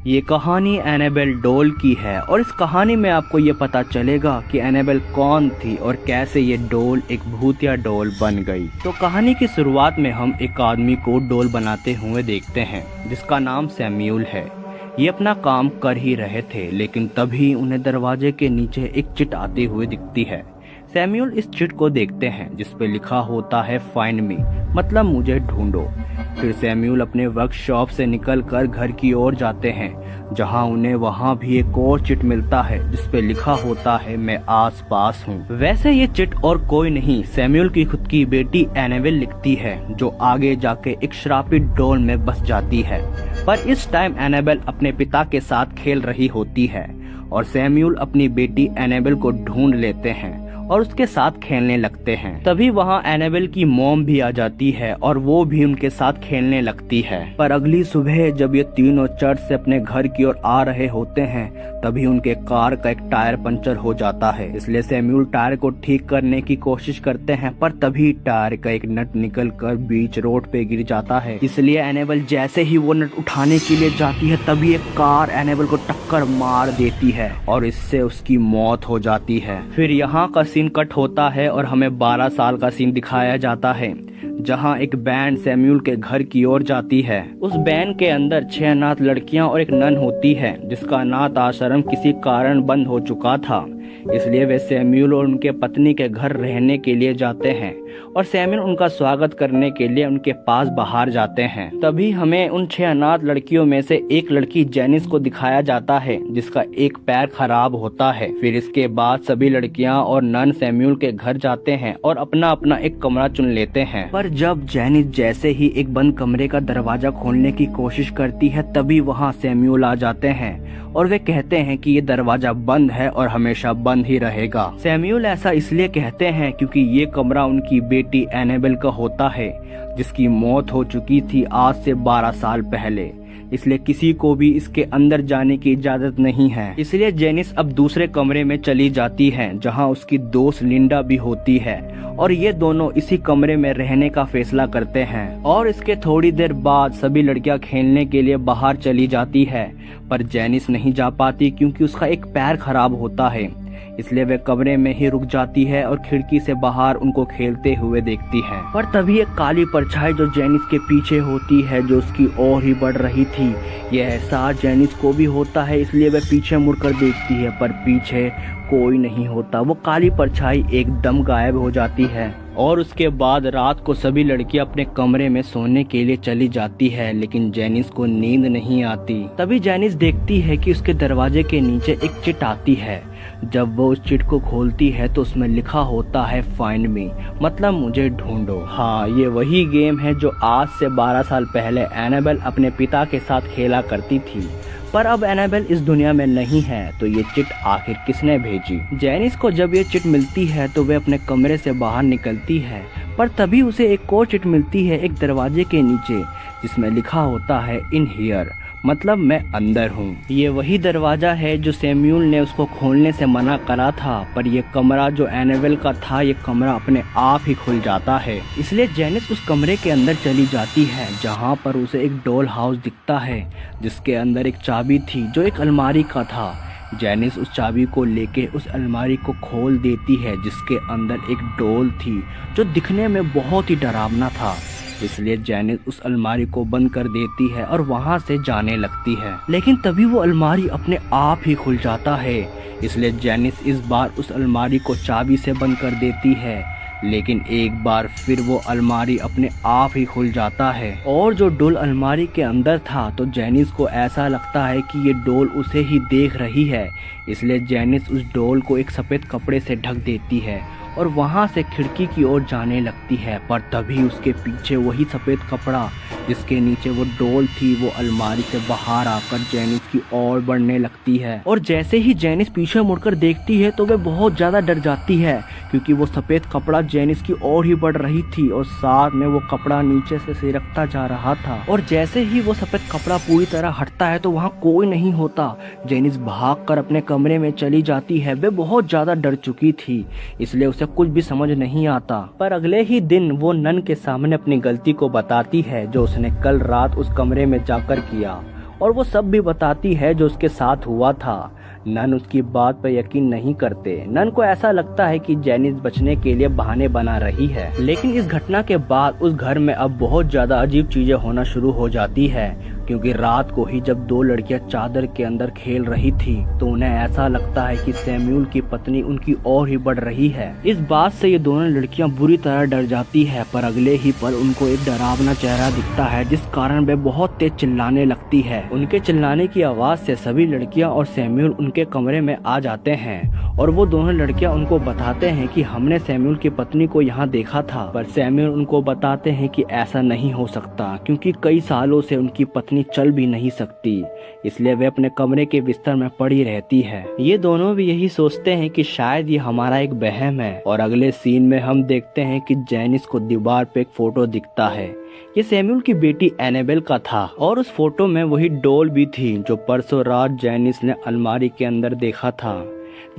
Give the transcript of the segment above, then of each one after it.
ये कहानी Annabelle doll की है और इस कहानी में आपको ये पता चलेगा कि एनाबेल कौन थी और कैसे ये डॉल एक भूतिया डॉल बन गई। तो कहानी की शुरुआत में हम एक आदमी को डॉल बनाते हुए देखते हैं जिसका नाम सैम्यूल है। ये अपना काम कर ही रहे थे, लेकिन तभी उन्हें दरवाजे के नीचे एक चिट आती हुई दिखती है। सैम्यूल इस चिट को देखते हैं जिस पे लिखा होता है फाइंड मी, मतलब मुझे ढूंढो। फिर सैम्यूल अपने वर्कशॉप से निकलकर घर की ओर जाते हैं, जहां उन्हें वहां भी एक और चिट मिलता है जिस पे लिखा होता है मैं आस पास हूँ। वैसे ये चिट और कोई नहीं, सैम्यूल की खुद की बेटी एनाबेल लिखती है, जो आगे जाके एक श्रापित डॉल में बस जाती है। पर इस टाइम एनाबेल अपने पिता के साथ खेल रही होती है और सैम्यूल अपनी बेटी एनाबेल को ढूंढ लेते हैं और उसके साथ खेलने लगते हैं। तभी वहाँ एनाबेल की मॉम भी आ जाती है और वो भी उनके साथ खेलने लगती है। पर अगली सुबह जब ये तीनों चर्च से अपने घर की ओर आ रहे होते हैं, तभी उनके कार का एक टायर पंचर हो जाता है। इसलिए सैम्यूल टायर को ठीक करने की कोशिश करते हैं, पर तभी टायर का एक नट निकलकर बीच रोड पे गिर जाता है। इसलिए एनाबेल जैसे ही वो नट उठाने के लिए जाती है, तभी एक कार एनाबेल को टक्कर मार देती है और इससे उसकी मौत हो जाती है। फिर यहाँ का सीन कट होता है और हमें 12 साल का सीन दिखाया जाता है, जहां एक बैंड सैम्यूल के घर की ओर जाती है। उस बैंड के अंदर 6 अनाथ लड़कियां और एक नन होती है, जिसका अनाथ आश्रम किसी कारण बंद हो चुका था। इसलिए वे सैम्यूल और उनके पत्नी के घर रहने के लिए जाते हैं और सैम्यूल उनका स्वागत करने के लिए उनके पास बाहर जाते हैं। तभी हमें उन 6 अनाथ लड़कियों में से एक लड़की जेनिस को दिखाया जाता है, जिसका एक पैर खराब होता है। फिर इसके बाद सभी लड़कियां और नन सैम्यूल के घर जाते हैं और अपना अपना एक कमरा चुन लेते हैं। पर जब जेनिस जैसे ही एक बंद कमरे का दरवाजा खोलने की कोशिश करती है, तभी वहाँ सैम्यूल आ जाते हैं और वे कहते हैं कि ये दरवाजा बंद है और हमेशा बंद ही रहेगा। सैम्यूल ऐसा इसलिए कहते हैं क्योंकि ये कमरा उनकी बेटी एनाबेल का होता है, जिसकी मौत हो चुकी थी आज से 12 साल पहले। इसलिए किसी को भी इसके अंदर जाने की इजाजत नहीं है। इसलिए जेनिस अब दूसरे कमरे में चली जाती है, जहां उसकी दोस्त लिंडा भी होती है और ये दोनों इसी कमरे में रहने का फैसला करते हैं। और इसके थोड़ी देर बाद सभी लड़कियां खेलने के लिए बाहर चली जाती है, पर जेनिस नहीं जा पाती क्योंकि उसका एक पैर खराब होता है। इसलिए वे कमरे में ही रुक जाती है और खिड़की से बाहर उनको खेलते हुए देखती है। पर तभी एक काली परछाई जो जेनिस के पीछे होती है, जो उसकी ओर ही बढ़ रही थी। यह एहसास जेनिस को भी होता है, इसलिए वह पीछे मुड़कर देखती है, पर पीछे कोई नहीं होता। वो काली परछाई एकदम गायब हो जाती है और उसके बाद रात को सभी लड़कियां अपने कमरे में सोने के लिए चली जाती है, लेकिन जेनिस को नींद नहीं आती। तभी जेनिस देखती है कि उसके दरवाजे के नीचे एक चिट आती है। जब वो उस चिट को खोलती है तो उसमें लिखा होता है फाइंड मी, मतलब मुझे ढूंढो। हाँ, ये वही गेम है जो आज से 12 साल पहले एनाबेल अपने पिता के साथ खेला करती थी। पर अब एनाबेल इस दुनिया में नहीं है, तो ये चिट आखिर किसने भेजी? जेनिस को जब ये चिट मिलती है तो वे अपने कमरे से बाहर निकलती है, पर तभी उसे एक और चिट मिलती है एक दरवाजे के नीचे, जिसमें लिखा होता है इन हियर, मतलब मैं अंदर हूँ। ये वही दरवाजा है जो सैम्यूल ने उसको खोलने से मना करा था, पर ये कमरा जो एनाबेल का था, ये कमरा अपने आप ही खुल जाता है। इसलिए जेनिस उस कमरे के अंदर चली जाती है, जहाँ पर उसे एक डॉल हाउस दिखता है, जिसके अंदर एक चाबी थी जो एक अलमारी का था। जेनिस उस चाबी को लेके उस अलमारी को खोल देती है, जिसके अंदर एक डॉल थी जो दिखने में बहुत ही डरावना था। इसलिए जेनिस उस अलमारी को बंद कर देती है और वहां से जाने लगती है, लेकिन तभी वो अलमारी अपने आप ही खुल जाता है। इसलिए जेनिस इस बार उस अलमारी को चाबी से बंद कर देती है, लेकिन एक बार फिर वो अलमारी अपने आप ही खुल जाता है और जो डोल अलमारी के अंदर था, तो जेनिस को ऐसा लगता है कि ये डोल उसे ही देख रही है। इसलिए जेनिस उस डोल को एक सफ़ेद कपड़े से ढक देती है और वहां से खिड़की की ओर जाने लगती है, पर तभी उसके पीछे वही सफ़ेद कपड़ा जिसके नीचे वो डोल थी, वो अलमारी से बाहर आकर जेनिस की ओर बढ़ने लगती है। और जैसे ही जेनिस पीछे मुड़कर देखती है तो वह बहुत ज़्यादा डर जाती है, क्योंकि वो सफ़ेद कपड़ा जेनिस की ओर ही बढ़ रही थी और साथ में वो कपड़ा नीचे से सिरकता जा रहा था। और जैसे ही वो सफ़ेद कपड़ा पूरी तरह हटता है तो वहाँ कोई नहीं होता। जेनिस भागकर अपने कमरे में चली जाती है। वे बहुत ज़्यादा डर चुकी थी, इसलिए उसे कुछ भी समझ नहीं आता। पर अगले ही दिन वो नन के सामने अपनी गलती को बताती है जो उसने कल रात उस कमरे में जाकर किया, और वो सब भी बताती है जो उसके साथ हुआ था। नन उसकी बात पर यकीन नहीं करते। नन को ऐसा लगता है कि जेनिस बचने के लिए बहाने बना रही है, लेकिन इस घटना के बाद उस घर में अब बहुत ज्यादा अजीब चीजें होना शुरू हो जाती है, क्योंकि रात को ही जब दो लड़कियां चादर के अंदर खेल रही थी तो उन्हें ऐसा लगता है कि सैमुअल की पत्नी उनकी ओर ही बढ़ रही है। इस बात से ये दोनों लड़कियां बुरी तरह डर जाती है, पर अगले ही पल उनको एक डरावना चेहरा दिखता है, जिस कारण वे बहुत तेज चिल्लाने लगती है। उनके चिल्लाने की आवाज से सभी लड़कियां और सैमुअल उनके कमरे में आ जाते हैं और वो दोनों लड़कियां उनको बताते हैं कि हमने सैमुअल की पत्नी को यहाँ देखा था। पर सैमुअल उनको बताते हैं कि ऐसा नहीं हो सकता, क्योंकि कई सालों से उनकी पत्नी चल भी नहीं सकती, इसलिए वे अपने कमरे के बिस्तर में पड़ी रहती है। ये दोनों भी यही सोचते हैं कि शायद ये हमारा एक वहम है। और अगले सीन में हम देखते हैं कि जेनिस को दीवार पे एक फोटो दिखता है। ये सैमुअल की बेटी एनाबेल का था और उस फोटो में वही डॉल भी थी जो परसों रात जेनिस ने अलमारी के अंदर देखा था।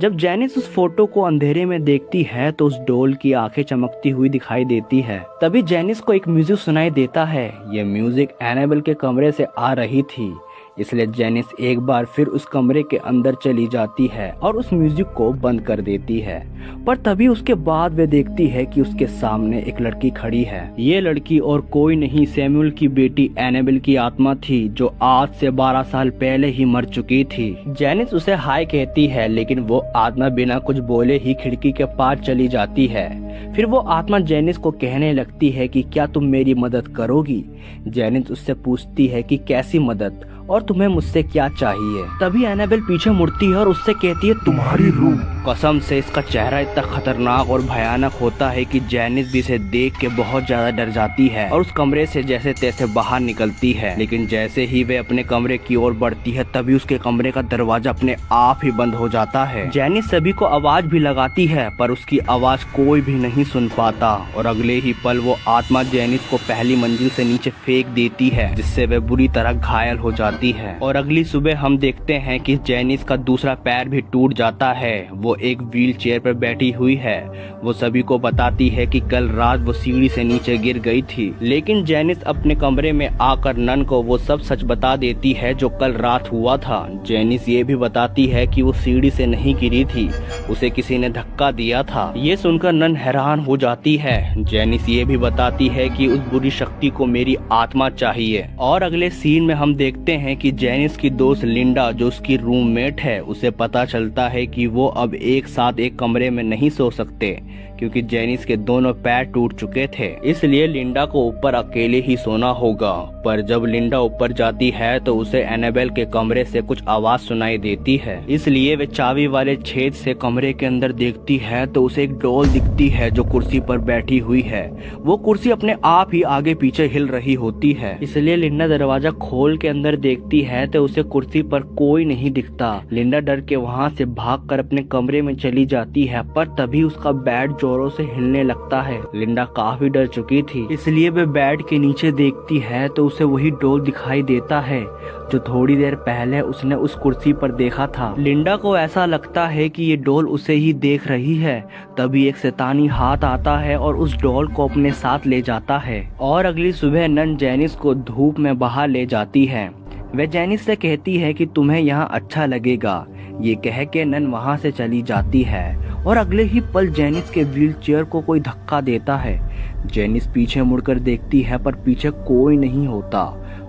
जब जेनिस उस फोटो को अंधेरे में देखती है तो उस डॉल की आंखें चमकती हुई दिखाई देती है। तभी जेनिस को एक म्यूजिक सुनाई देता है। ये म्यूजिक एनाबेल के कमरे से आ रही थी, इसलिए जेनिस एक बार फिर उस कमरे के अंदर चली जाती है और उस म्यूजिक को बंद कर देती है। पर तभी उसके बाद वे देखती है कि उसके सामने एक लड़की खड़ी है। ये लड़की और कोई नहीं सैमुअल की बेटी एनाबेल की आत्मा थी, जो आज से 12 साल पहले ही मर चुकी थी। जेनिस उसे हाय कहती है, लेकिन वो आत्मा बिना कुछ बोले ही खिड़की के पार चली जाती है। फिर वो आत्मा जेनिस को कहने लगती है कि क्या तुम मेरी मदद करोगी। जेनिस उससे पूछती है कि कैसी मदद और तुम्हें मुझसे क्या चाहिए। तभी एनाबेल पीछे मुड़ती है और उससे कहती है तुम्हारी रूह। कसम से इसका चेहरा इतना खतरनाक और भयानक होता है कि जेनिस भी इसे देख के बहुत ज्यादा डर जाती है और उस कमरे से जैसे तैसे बाहर निकलती है। लेकिन जैसे ही वे अपने कमरे की ओर बढ़ती है तभी उसके कमरे का दरवाजा अपने आप ही बंद हो जाता है। जेनिस सभी को आवाज भी लगाती है, पर उसकी आवाज कोई भी नहीं सुन पाता और अगले ही पल वो आत्मा जेनिस को पहली मंजिल से नीचे फेंक देती है, जिससे वे बुरी तरह घायल हो जाती है। और अगली सुबह हम देखते हैं कि जेनिस का दूसरा पैर भी टूट जाता है। वो एक व्हील चेयर पर बैठी हुई है। वो सभी को बताती है कि कल रात वो सीढ़ी से नीचे गिर गई थी, लेकिन जेनिस अपने कमरे में आकर नन को वो सब सच बता देती है जो कल रात हुआ था। जेनिस ये भी बताती है कि वो सीढ़ी से नहीं गिरी थी, उसे किसी ने धक्का दिया था। ये सुनकर नन हैरान हो जाती है। जेनिस ये भी बताती है कि उस बुरी शक्ति को मेरी आत्मा चाहिए। और अगले सीन में हम देखते हैं कि जेनिस की दोस्त लिंडा, जो उसकी रूममेट है, उसे पता चलता है कि वो अब एक साथ एक कमरे में नहीं सो सकते, क्योंकि जेनिस के दोनों पैर टूट चुके थे। इसलिए लिंडा को ऊपर अकेले ही सोना होगा। पर जब लिंडा ऊपर जाती है तो उसे एनाबेल के कमरे से कुछ आवाज सुनाई देती है, इसलिए वे चाबी वाले छेद से कमरे के अंदर देखती है तो उसे एक डॉल दिखती है जो कुर्सी पर बैठी हुई है। वो कुर्सी अपने आप ही आगे पीछे हिल रही होती है, इसलिए लिंडा दरवाजा खोल के अंदर देखती है तो उसे कुर्सी पर कोई नहीं दिखता। लिंडा डर के वहाँ से भागकर अपने कमरे में चली जाती है, पर तभी उसका बेड जोरों से हिलने लगता है। लिंडा काफी डर चुकी थी, इसलिए वे बेड के नीचे देखती है तो उसे वही डॉल दिखाई देता है जो थोड़ी देर पहले उसने उस कुर्सी पर देखा था। लिंडा को ऐसा लगता है कि ये डॉल उसे ही देख रही है। तभी एक शैतानी हाथ आता है और उस डॉल को अपने साथ ले जाता है। और अगली सुबह नन जेनिस को धूप में बाहर ले जाती है। वह जेनिस से कहती है कि तुम्हें यहाँ अच्छा लगेगा। ये कह के नन वहाँ से चली जाती है और अगले ही पल जेनिस के व्हील चेयर को कोई धक्का देता है। जेनिस पीछे मुड़कर देखती है पर पीछे कोई नहीं होता।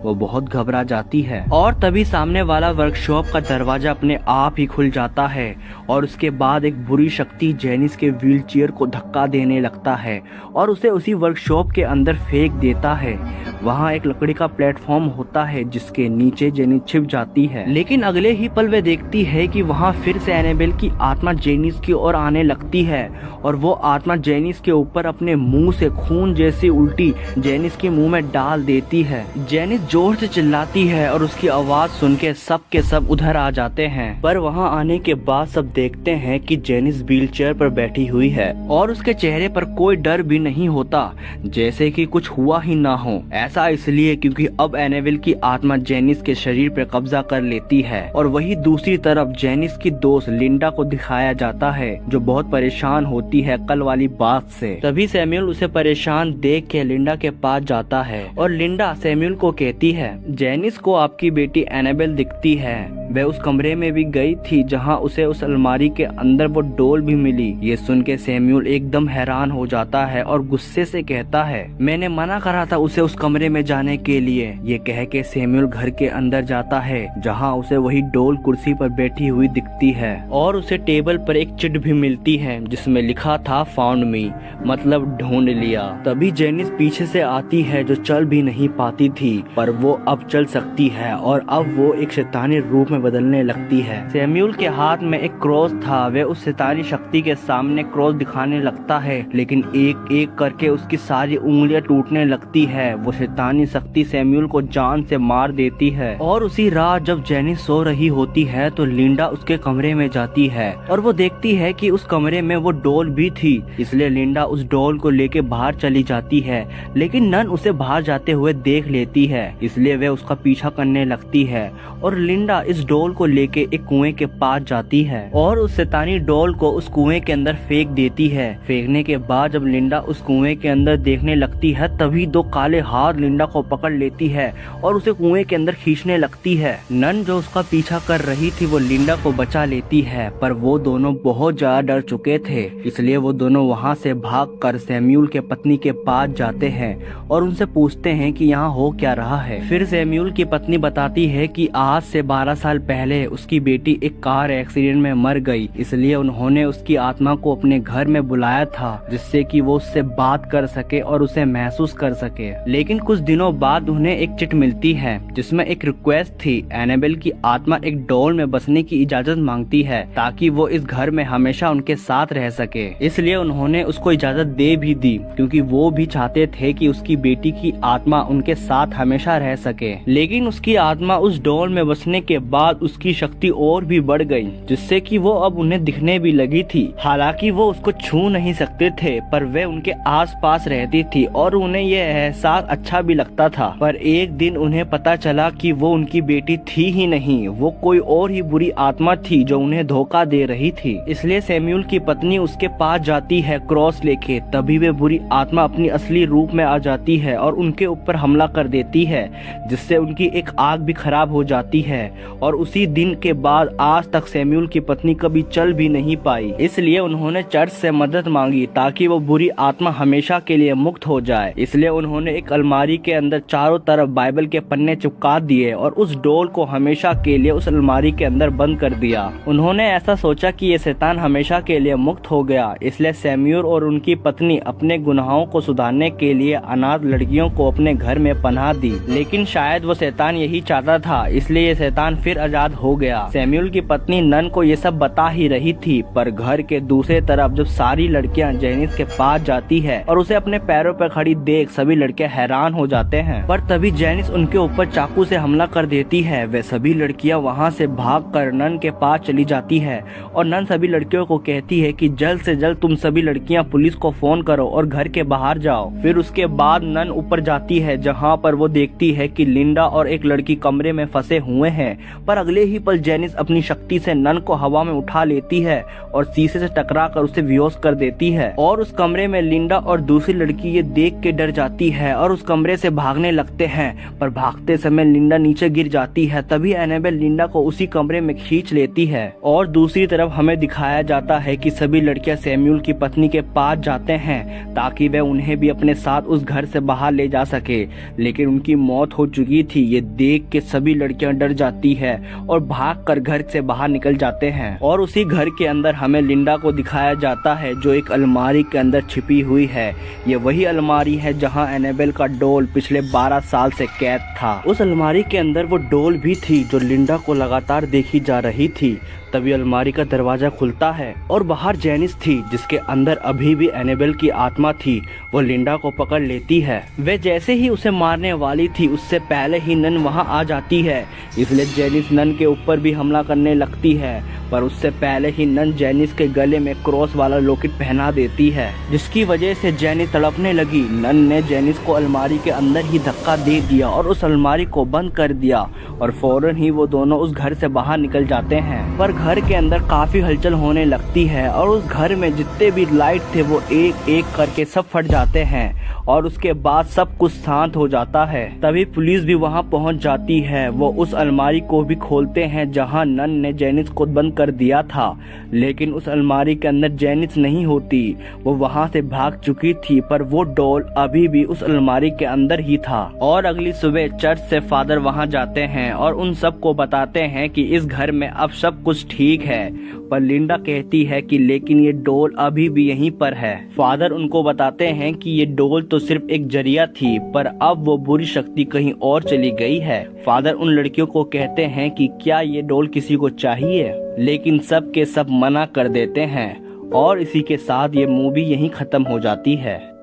वो बहुत घबरा जाती है और तभी सामने वाला वर्कशॉप का दरवाजा अपने आप ही खुल जाता है और उसके बाद एक बुरी शक्ति जेनिस के व्हील चेयर को धक्का देने लगता है और उसे उसी वर्कशॉप के अंदर फेंक देता है। वहाँ एक लकड़ी का प्लेटफॉर्म होता है जिसके नीचे जेनिस छिप जाती है, लेकिन अगले ही पल वे देखती है कि वहाँ फिर से एनाबेल की आत्मा जेनिस की ओर आने लगती है और वो आत्मा जेनिस के ऊपर अपने मुंह से खून जैसी उल्टी जेनिस के मुंह में डाल देती है। जेनिस जोर से चिल्लाती है और उसकी आवाज सुन के सब उधर आ जाते हैं। पर वहाँ आने के बाद सब देखते हैं कि जेनिस व्हील चेयर पर बैठी हुई है और उसके चेहरे पर कोई डर भी नहीं होता, जैसे कि कुछ हुआ ही ना हो। ऐसा इसलिए क्योंकि अब एनाबेल की आत्मा जेनिस के शरीर पर कब्जा कर लेती है। और वही दूसरी तरफ जेनिस की दोस्त लिंडा को दिखाया जाता है जो बहुत परेशान होती है कल वाली बात से। तभी सैमुअल उसे परेशान देख के लिंडा के पास जाता है और लिंडा सैमुअल को कहती देती है। जेनिस को आपकी बेटी एनाबेल दिखती है। वह उस कमरे में भी गई थी जहां उसे उस अलमारी के अंदर वो डोल भी मिली। ये सुन के सैमुअल एकदम हैरान हो जाता है और गुस्से से कहता है, मैंने मना करा था उसे उस कमरे में जाने के लिए। ये कह के सैमुअल घर के अंदर जाता है जहां उसे वही डोल कुर्सी पर बैठी हुई दिखती है और उसे टेबल पर एक चिट भी मिलती है जिसमें लिखा था फाउंड मी, मतलब ढूंढ लिया। तभी जेनिस पीछे से आती है जो चल भी नहीं पाती थी, पर वो अब चल सकती है और अब वो एक शैतानी रूप में बदलने लगती है। सैमुअल के हाथ में एक क्रॉस था। वह उस शैतानी शक्ति के सामने क्रॉस दिखाने लगता है, लेकिन एक एक करके उसकी सारी उंगलियां टूटने लगती है। वो शैतानी शक्ति सैमुअल को जान से मार देती है। और उसी रात जब जेनिस सो रही होती है तो लिंडा उसके कमरे में जाती है और वो देखती है कि उस कमरे में वो डॉल भी थी। इसलिए लिंडा उस डॉल को लेके बाहर चली जाती है, लेकिन नन उसे बाहर जाते हुए देख लेती है, इसलिए वह उसका पीछा करने लगती है और लिंडा इस डॉल को लेके एक कुएं के पास जाती है और उस शैतानी डॉल को उस कुएं के अंदर फेंक देती है। फेंकने के बाद जब लिंडा उस कुएं के अंदर देखने लगती है तभी दो काले हाथ लिंडा को पकड़ लेती है और उसे कुएं के अंदर खींचने लगती है। नन जो उसका पीछा कर रही थी वो लिंडा को बचा लेती है, पर वो दोनों बहुत ज्यादा डर चुके थे, इसलिए वो दोनों वहाँ से भागकर सैमुअल के पत्नी के पास जाते हैं और उनसे पूछते हैं कि यहाँ हो क्या रहा है। फिर सैमुअल की पत्नी बताती है कि आज से 12 साल पहले उसकी बेटी एक कार एक्सीडेंट में मर गई, इसलिए उन्होंने उसकी आत्मा को अपने घर में बुलाया था जिससे कि वो उससे बात कर सके और उसे महसूस कर सके। लेकिन कुछ दिनों बाद उन्हें एक चिट मिलती है जिसमें एक रिक्वेस्ट थी। एनाबेल की आत्मा एक डॉल में बसने की इजाजत मांगती है ताकि वो इस घर में हमेशा उनके साथ रह सके। इसलिए उन्होंने उसको इजाजत दे भी दी क्योंकि वो भी चाहते थे कि उसकी बेटी की आत्मा उनके साथ हमेशा रह सके। लेकिन उसकी आत्मा उस डॉल में बसने के बाद उसकी शक्ति और भी बढ़ गई, जिससे कि वो अब उन्हें दिखने भी लगी थी। हालांकि वो उसको छू नहीं सकते थे, पर वे उनके आसपास रहती थी और उन्हें ये एहसास अच्छा भी लगता था। पर एक दिन उन्हें पता चला कि वो उनकी बेटी थी ही नहीं, वो कोई और ही बुरी आत्मा थी जो उन्हें धोखा दे रही थी। इसलिए सैमुअल की पत्नी उसके पास जाती है क्रॉस लेके। तभी वे बुरी आत्मा अपनी असली रूप में आ जाती है और उनके ऊपर हमला कर देती है, जिससे उनकी एक आंख भी खराब हो जाती है। और उसी दिन के बाद आज तक सैमुअल की पत्नी कभी चल भी नहीं पाई। इसलिए उन्होंने चर्च से मदद मांगी ताकि वो बुरी आत्मा हमेशा के लिए मुक्त हो जाए। इसलिए उन्होंने एक अलमारी के अंदर चारों तरफ बाइबल के पन्ने चिपका दिए और उस डोल को हमेशा के लिए उस अलमारी के अंदर बंद कर दिया। उन्होंने ऐसा सोचा कि ये शैतान हमेशा के लिए मुक्त हो गया। इसलिए सैमुअल और उनकी पत्नी अपने गुनाहों को सुधारने के लिए अनाथ लड़कियों को अपने घर में पनाह दी। लेकिन शायद वो शैतान यही चाहता था, इसलिए ये शैतान फिर आजाद हो गया। सैमुअल की पत्नी नन को ये सब बता ही रही थी, पर घर के दूसरे तरफ जब सारी लड़कियां जेनिस के पास जाती है और उसे अपने पैरों पर खड़ी देख सभी लड़के हैरान हो जाते हैं। पर तभी जेनिस उनके ऊपर चाकू से हमला कर देती है। वे सभी लड़कियां वहां से भागकर नन के पास चली जाती है और नन सभी लड़कियों को कहती है कि जल्द से जल्द तुम सभी लड़कियां पुलिस को फोन करो और घर के बाहर जाओ। फिर उसके बाद नन ऊपर जाती है जहां पर वो देखती है कि लिंडा और एक लड़की कमरे में फंसे हुए हैं। पर अगले ही पल जेनिस अपनी शक्ति से नन को हवा में उठा लेती है और शीशे से टकरा कर उसे बेहोश कर देती है। और उस कमरे में लिंडा और दूसरी लड़की ये देख के डर जाती है और उस कमरे से भागने लगते हैं, पर भागते समय लिंडा नीचे गिर जाती है। तभी एनाबेल लिंडा को उसी कमरे में खींच लेती है। और दूसरी तरफ हमें दिखाया जाता है कि सभी लड़कियां सैमुअल की पत्नी के पास जाते हैं ताकि वह उन्हें भी अपने साथ उस घर से बाहर ले जा सके, लेकिन उनकी मौत हो चुकी थी। ये देख के सभी लड़कियां डर जाती है और भागकर घर से बाहर निकल जाते हैं। और उसी घर के अंदर हमें लिंडा को दिखाया जाता है जो एक अलमारी के अंदर छिपी हुई है। ये वही अलमारी है जहां एनाबेल का डॉल पिछले 12 साल से कैद था। उस अलमारी के अंदर वो डॉल भी थी जो लिंडा को लगातार देखी जा रही थी। तभी अलमारी का दरवाजा खुलता है और बाहर जेनिस थी जिसके अंदर अभी भी एनाबेल की आत्मा थी। वो लिंडा को पकड़ लेती है। वे जैसे ही उसे मारने वाली थी उससे पहले ही नन वहां आ जाती है, इसलिए जेनिस नन के ऊपर भी हमला करने लगती है। पर उससे पहले ही नन जेनिस के गले में क्रॉस वाला लॉकेट पहना देती है, जिसकी वजह से जेनिस तड़पने लगी। नन ने जेनिस को अलमारी के अंदर ही धक्का दे दिया और उस अलमारी को बंद कर दिया और फौरन ही वो दोनों उस घर से बाहर निकल जाते हैं। पर घर के अंदर काफी हलचल होने लगती है और उस घर में जितने भी लाइट थे वो एक एक करके सब फट जाते हैं और उसके बाद सब कुछ शांत हो जाता है। तभी पुलिस भी वहां पहुंच जाती है। वो उस अलमारी को भी खोलते हैं जहां नन ने जेनिस को बंद कर दिया था, लेकिन उस अलमारी के अंदर जेनिस नहीं होती। वो वहां से भाग चुकी थी, पर वो डॉल अभी भी उस अलमारी के अंदर ही था। और अगली सुबह चर्च से फादर वहां जाते हैं और उन सब को बताते हैं कि इस घर में अब सब कुछ ठीक है। पर लिंडा कहती है कि लेकिन ये डॉल अभी भी यहीं पर है। फादर उनको बताते हैं कि ये डॉल तो सिर्फ एक जरिया थी, पर अब वो बुरी शक्ति कहीं और चली गई है। फादर उन लड़कियों को कहते हैं कि क्या ये डॉल किसी को चाहिए, लेकिन सब के सब मना कर देते हैं और इसी के साथ ये मूवी यहीं खत्म हो जाती है।